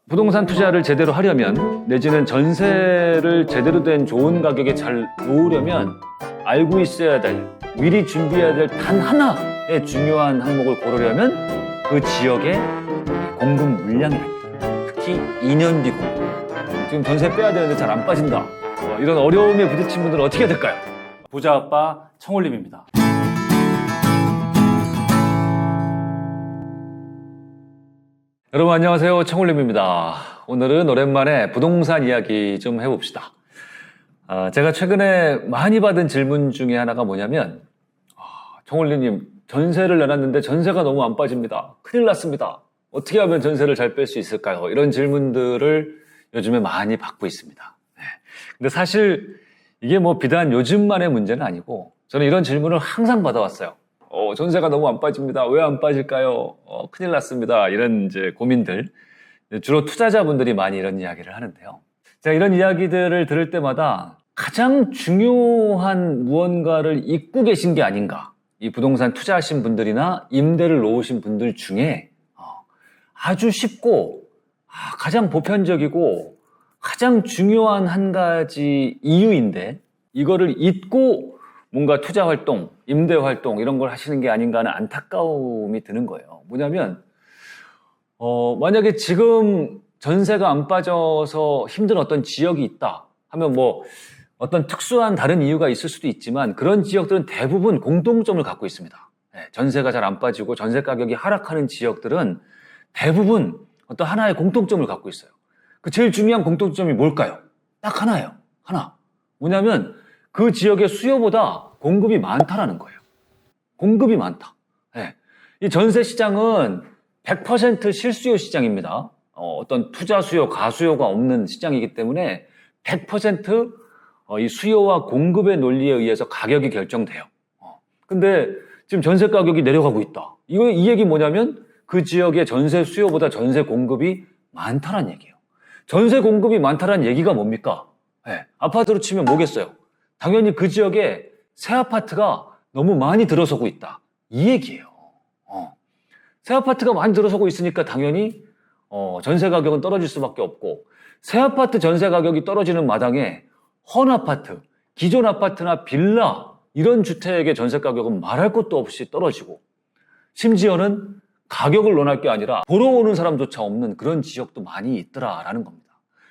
부동산 투자를 제대로 하려면 내지는 전세를 제대로 된 좋은 가격에 잘 놓으려면 알고 있어야 될, 미리 준비해야 될 단 하나의 중요한 항목을 고르려면 그 지역의 공급 물량이랍니다. 특히 2년 뒤 공급. 지금 전세 빼야 되는데 잘 안 빠진다. 이런 어려움에 부딪힌 분들은 어떻게 해야 될까요? 부자 아빠 청올림입니다. 여러분 안녕하세요. 청울림입니다. 오늘은 오랜만에 부동산 이야기 좀 해봅시다. 제가 최근에 많이 받은 질문 중에 하나가 뭐냐면 청울림님 전세를 내놨는데 전세가 너무 안 빠집니다. 큰일 났습니다. 어떻게 하면 전세를 잘 뺄 수 있을까요? 이런 질문들을 요즘에 많이 받고 있습니다. 근데 사실 이게 뭐 비단 요즘만의 문제는 아니고 저는 이런 질문을 항상 받아왔어요. 전세가 너무 안 빠집니다. 왜 안 빠질까요? 큰일 났습니다. 이런 이제 고민들. 주로 투자자분들이 많이 이런 이야기를 하는데요. 제가 이런 이야기들을 들을 때마다 가장 중요한 무언가를 잊고 계신 게 아닌가. 이 부동산 투자하신 분들이나 임대를 놓으신 분들 중에 아주 쉽고 가장 보편적이고 가장 중요한 한 가지 이유인데 이거를 잊고 뭔가 투자 활동, 임대 활동 이런 걸 하시는 게 아닌가 하는 안타까움이 드는 거예요. 뭐냐면 만약에 지금 전세가 안 빠져서 힘든 어떤 지역이 있다 하면 뭐 어떤 특수한 다른 이유가 있을 수도 있지만 그런 지역들은 대부분 공통점을 갖고 있습니다. 전세가 잘 안 빠지고 전세 가격이 하락하는 지역들은 대부분 어떤 하나의 공통점을 갖고 있어요. 그 제일 중요한 공통점이 뭘까요? 딱 하나예요. 하나. 뭐냐면 그 지역의 수요보다 공급이 많다라는 거예요. 공급이 많다. 이 전세 시장은 100% 실수요 시장입니다. 어떤 투자 수요, 가수요가 없는 시장이기 때문에 100% 이 수요와 공급의 논리에 의해서 가격이 결정돼요. 근데 지금 전세 가격이 내려가고 있다. 이 얘기 뭐냐면 그 지역의 전세 수요보다 전세 공급이 많다는 얘기예요. 전세 공급이 많다는 얘기가 뭡니까? 아파트로 치면 뭐겠어요? 당연히 그 지역에 새 아파트가 너무 많이 들어서고 있다. 이 얘기예요. 새 아파트가 많이 들어서고 있으니까 당연히 전세 가격은 떨어질 수밖에 없고 새 아파트 전세 가격이 떨어지는 마당에 헌 아파트, 기존 아파트나 빌라 이런 주택의 전세 가격은 말할 것도 없이 떨어지고 심지어는 가격을 논할 게 아니라 보러 오는 사람조차 없는 그런 지역도 많이 있더라라는 겁니다.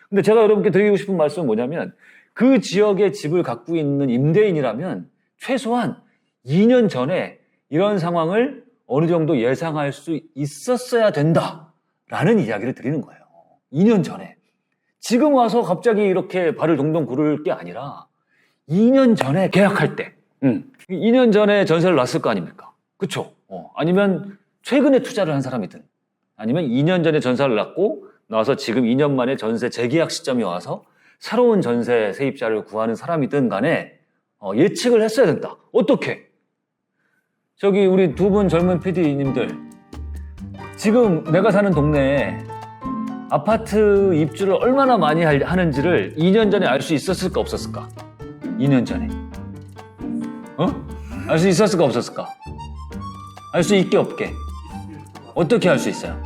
근데 제가 여러분께 드리고 싶은 말씀은 뭐냐면 그 지역에 집을 갖고 있는 임대인이라면 최소한 2년 전에 이런 상황을 어느 정도 예상할 수 있었어야 된다라는 이야기를 드리는 거예요. 2년 전에. 지금 와서 갑자기 이렇게 발을 동동 구를 게 아니라 2년 전에 계약할 때 2년 전에 전세를 놨을 거 아닙니까? 그렇죠? 아니면 최근에 투자를 한 사람이든 아니면 2년 전에 전세를 놨고 나와서 지금 2년 만에 전세 재계약 시점이 와서 새로운 전세 세입자를 구하는 사람이든 간에 예측을 했어야 된다. 어떻게? 저기 우리 두 분 젊은 PD님들 지금 내가 사는 동네에 아파트 입주를 얼마나 많이 하는지를 2년 전에 알 수 있었을까 없었을까? 2년 전에 알 수 있었을까 없었을까? 알 수 있게 없게? 어떻게 할 수 있어요?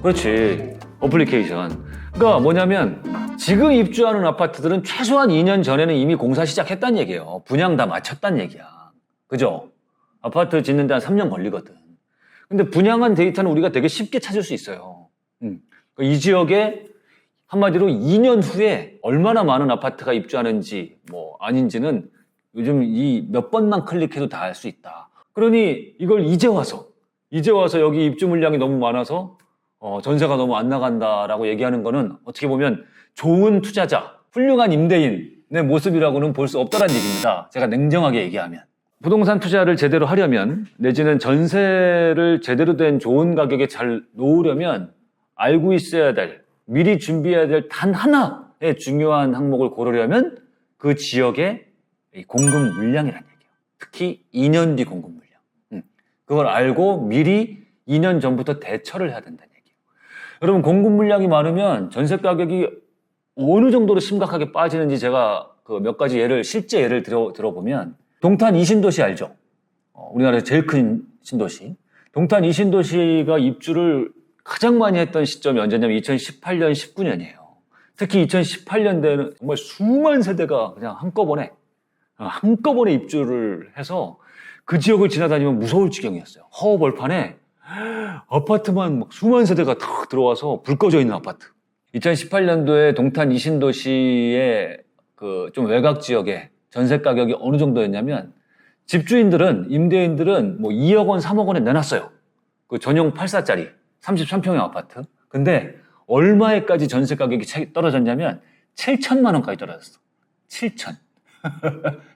그렇지. 어플리케이션. 그러니까 뭐냐면 지금 입주하는 아파트들은 최소한 2년 전에는 이미 공사 시작했다는 얘기예요. 분양 다 마쳤다는 얘기야. 그죠? 아파트 짓는데 한 3년 걸리거든. 근데 분양한 데이터는 우리가 되게 쉽게 찾을 수 있어요. 이 지역에 한마디로 2년 후에 얼마나 많은 아파트가 입주하는지 뭐 아닌지는 요즘 이 몇 번만 클릭해도 다 알 수 있다. 그러니 이걸 이제 와서 여기 입주 물량이 너무 많아서 전세가 너무 안 나간다라고 얘기하는 거는 어떻게 보면 좋은 투자자, 훌륭한 임대인의 모습이라고는 볼 수 없다는 얘기입니다. 제가 냉정하게 얘기하면. 부동산 투자를 제대로 하려면 내지는 전세를 제대로 된 좋은 가격에 잘 놓으려면 알고 있어야 될, 미리 준비해야 될 단 하나의 중요한 항목을 고르려면 그 지역의 공급 물량이라는 얘기예요. 특히 2년 뒤 공급 물량. 그걸 알고 미리 2년 전부터 대처를 해야 된다는 얘기예요. 여러분 공급 물량이 많으면 전세 가격이 어느 정도로 심각하게 빠지는지 제가 그 몇 가지 실제 예를 들어보면 동탄 이신도시 알죠? 우리나라에서 제일 큰 신도시. 동탄 이신도시가 입주를 가장 많이 했던 시점이 언제냐면 2018년, 19년이에요. 특히 2018년대는 정말 수만 세대가 그냥 한꺼번에 입주를 해서 그 지역을 지나다니면 무서울 지경이었어요. 허허벌판에 아파트만 막 수만 세대가 탁 들어와서 불 꺼져 있는 아파트. 2018년도에 동탄 이신도시의 그 좀 외곽 지역에 전세 가격이 어느 정도였냐면 집주인들은, 임대인들은 뭐 2억 원, 3억 원에 내놨어요. 그 전용 8사짜리 33평형 아파트. 근데 얼마에까지 전세 가격이 떨어졌냐면 7천만 원까지 떨어졌어. 7천.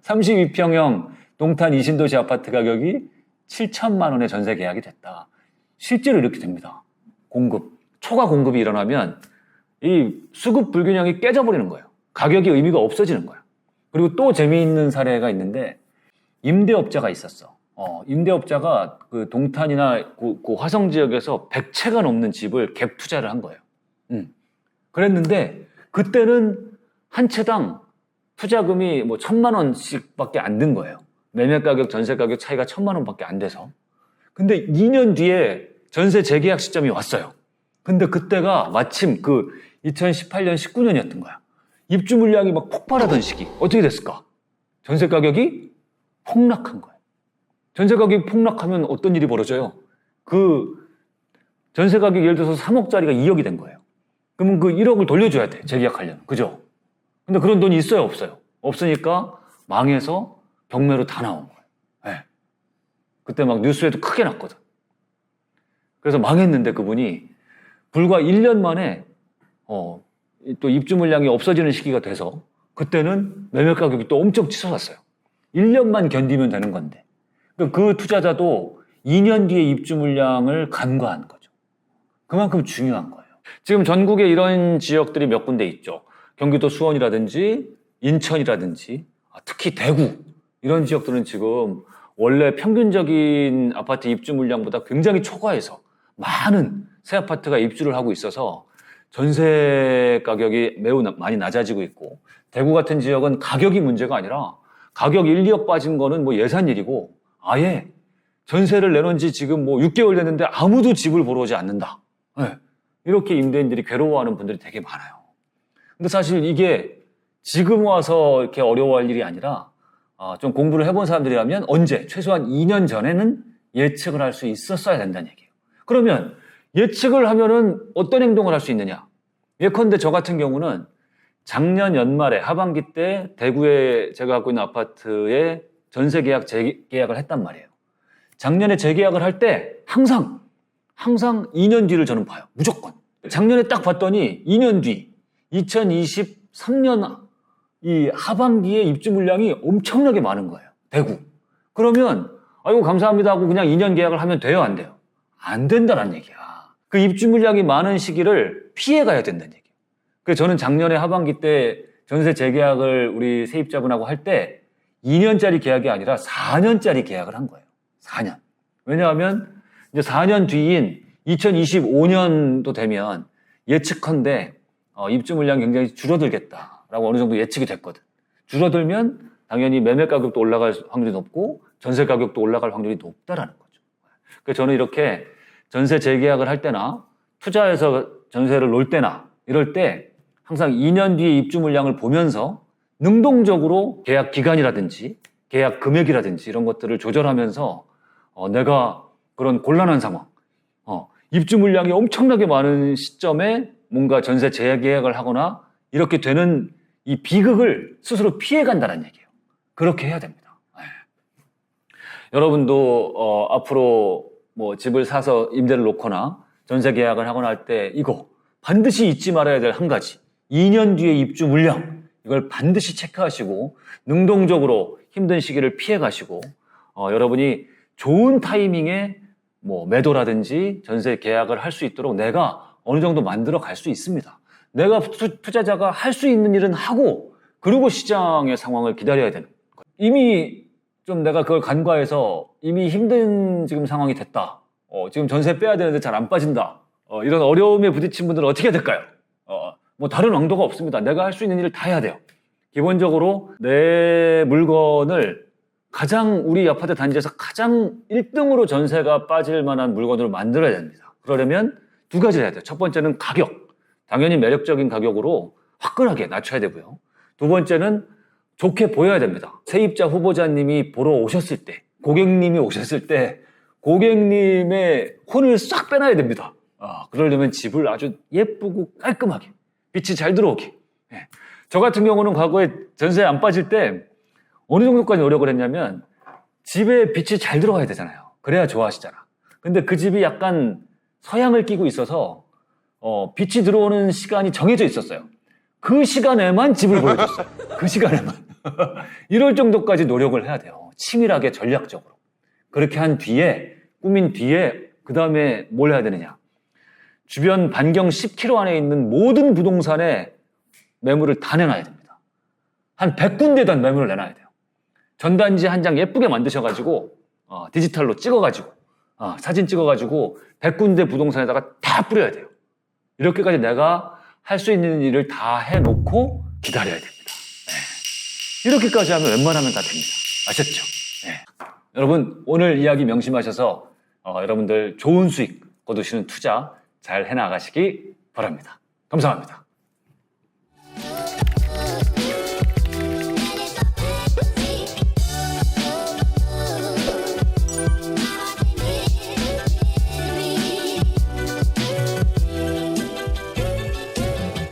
32평형 동탄 이신도시 아파트 가격이 7천만 원에 전세 계약이 됐다. 실제로 이렇게 됩니다. 초과 공급이 일어나면 이 수급 불균형이 깨져버리는 거예요. 가격이 의미가 없어지는 거예요. 그리고 또 재미있는 사례가 있는데 임대업자가 있었어. 임대업자가 그 동탄이나 그 화성 지역에서 100채가 넘는 집을 갭 투자를 한 거예요. 그랬는데 그때는 한 채당 투자금이 뭐 1,000만 원씩밖에 안 든 거예요. 매매 가격, 전세 가격 차이가 1,000만 원밖에 안 돼서. 근데 2년 뒤에 전세 재계약 시점이 왔어요. 근데 그때가 마침 그 2018년, 19년이었던 거야. 입주 물량이 막 폭발하던 시기. 어떻게 됐을까? 전세 가격이 폭락한 거예요. 전세 가격이 폭락하면 어떤 일이 벌어져요? 그 전세 가격이 예를 들어서 3억짜리가 2억이 된 거예요. 그러면 그 1억을 돌려줘야 돼. 재계약하려면. 그죠? 근데 그런 돈이 있어요? 없어요? 없으니까 망해서 경매로 다 나온 거예요. 네. 그때 막 뉴스에도 크게 났거든. 그래서 망했는데 그분이 불과 1년 만에 또 입주 물량이 없어지는 시기가 돼서 그때는 매매 가격이 또 엄청 치솟았어요. 1년만 견디면 되는 건데. 그 투자자도 2년 뒤에 입주 물량을 간과한 거죠. 그만큼 중요한 거예요. 지금 전국에 이런 지역들이 몇 군데 있죠. 경기도 수원이라든지 인천이라든지 특히 대구 이런 지역들은 지금 원래 평균적인 아파트 입주 물량보다 굉장히 초과해서 많은 새 아파트가 입주를 하고 있어서 전세 가격이 매우 많이 낮아지고 있고 대구 같은 지역은 가격이 문제가 아니라 가격 1, 2억 빠진 거는 뭐 예산일이고 아예 전세를 내놓은 지 지금 뭐 6개월 됐는데 아무도 집을 보러 오지 않는다. 네. 이렇게 임대인들이 괴로워하는 분들이 되게 많아요. 근데 사실 이게 지금 와서 이렇게 어려워할 일이 아니라 좀 공부를 해본 사람들이라면 언제? 최소한 2년 전에는 예측을 할 수 있었어야 된다는 얘기예요. 그러면 예측을 하면은 어떤 행동을 할 수 있느냐? 예컨대 저 같은 경우는 작년 연말에 하반기 때 대구에 제가 갖고 있는 아파트에 전세 계약 재계약을 했단 말이에요. 작년에 재계약을 할 때 항상 2년 뒤를 저는 봐요. 무조건. 작년에 딱 봤더니 2년 뒤 2023년 이 하반기에 입주 물량이 엄청나게 많은 거예요. 대구. 그러면 아이고 감사합니다 하고 그냥 2년 계약을 하면 돼요, 안 돼요? 안 된다는 얘기야. 그 입주 물량이 많은 시기를 피해 가야 된다는 얘기예요. 그래서 저는 작년에 하반기 때 전세 재계약을 우리 세입자분하고 할 때 2년짜리 계약이 아니라 4년짜리 계약을 한 거예요. 4년. 왜냐하면 이제 4년 뒤인 2025년도 되면 예측컨대 입주 물량이 굉장히 줄어들겠다라고 어느 정도 예측이 됐거든. 줄어들면 당연히 매매 가격도 올라갈 확률이 높고 전세 가격도 올라갈 확률이 높다라는 거죠. 그래서 저는 이렇게 전세 재계약을 할 때나 투자해서 전세를 놓을 때나 이럴 때 항상 2년 뒤에 입주 물량을 보면서 능동적으로 계약 기간이라든지 계약 금액이라든지 이런 것들을 조절하면서 내가 그런 곤란한 상황, 입주 물량이 엄청나게 많은 시점에 뭔가 전세 재계약을 하거나 이렇게 되는 이 비극을 스스로 피해간다는 얘기예요. 그렇게 해야 됩니다. 네. 여러분도 앞으로 뭐 집을 사서 임대를 놓거나 전세 계약을 하거나 할 때 이거 반드시 잊지 말아야 될 한 가지. 2년 뒤에 입주 물량 이걸 반드시 체크하시고 능동적으로 힘든 시기를 피해 가시고 여러분이 좋은 타이밍에 뭐 매도라든지 전세 계약을 할 수 있도록 내가 어느 정도 만들어 갈 수 있습니다. 내가 투자자가 할 수 있는 일은 하고 그리고 시장의 상황을 기다려야 되는 거예요. 이미 좀 내가 그걸 간과해서 이미 힘든 지금 상황이 됐다. 지금 전세 빼야 되는데 잘 안 빠진다. 이런 어려움에 부딪힌 분들은 어떻게 해야 될까요? 뭐 다른 왕도가 없습니다. 내가 할 수 있는 일을 다 해야 돼요. 기본적으로 내 물건을 가장 우리 아파트 단지에서 가장 1등으로 전세가 빠질 만한 물건으로 만들어야 됩니다. 그러려면 두 가지를 해야 돼요. 첫 번째는 가격. 당연히 매력적인 가격으로 화끈하게 낮춰야 되고요. 두 번째는 좋게 보여야 됩니다. 세입자 후보자님이 보러 오셨을 때, 고객님이 오셨을 때 고객님의 혼을 싹 빼놔야 됩니다. 그러려면 집을 아주 예쁘고 깔끔하게, 빛이 잘 들어오게. 예. 저 같은 경우는 과거에 전세 안 빠질 때 어느 정도까지 노력을 했냐면 집에 빛이 잘 들어가야 되잖아요. 그래야 좋아하시잖아. 근데 그 집이 약간 서양을 끼고 있어서 빛이 들어오는 시간이 정해져 있었어요. 그 시간에만 집을 보여줬어요. 그 시간에만. 이럴 정도까지 노력을 해야 돼요. 치밀하게 전략적으로. 그렇게 한 뒤에, 꾸민 뒤에 그 다음에 뭘 해야 되느냐. 주변 반경 10km 안에 있는 모든 부동산에 매물을 다 내놔야 됩니다. 한 100군데단 매물을 내놔야 돼요. 전단지 한 장 예쁘게 만드셔가지고 디지털로 찍어가지고 사진 찍어가지고 100군데 부동산에다가 다 뿌려야 돼요. 이렇게까지 내가 할 수 있는 일을 다 해놓고 기다려야 됩니다. 네. 이렇게까지 하면 웬만하면 다 됩니다. 아셨죠? 네. 여러분 오늘 이야기 명심하셔서 여러분들 좋은 수익 거두시는 투자 잘 해나가시기 바랍니다. 감사합니다.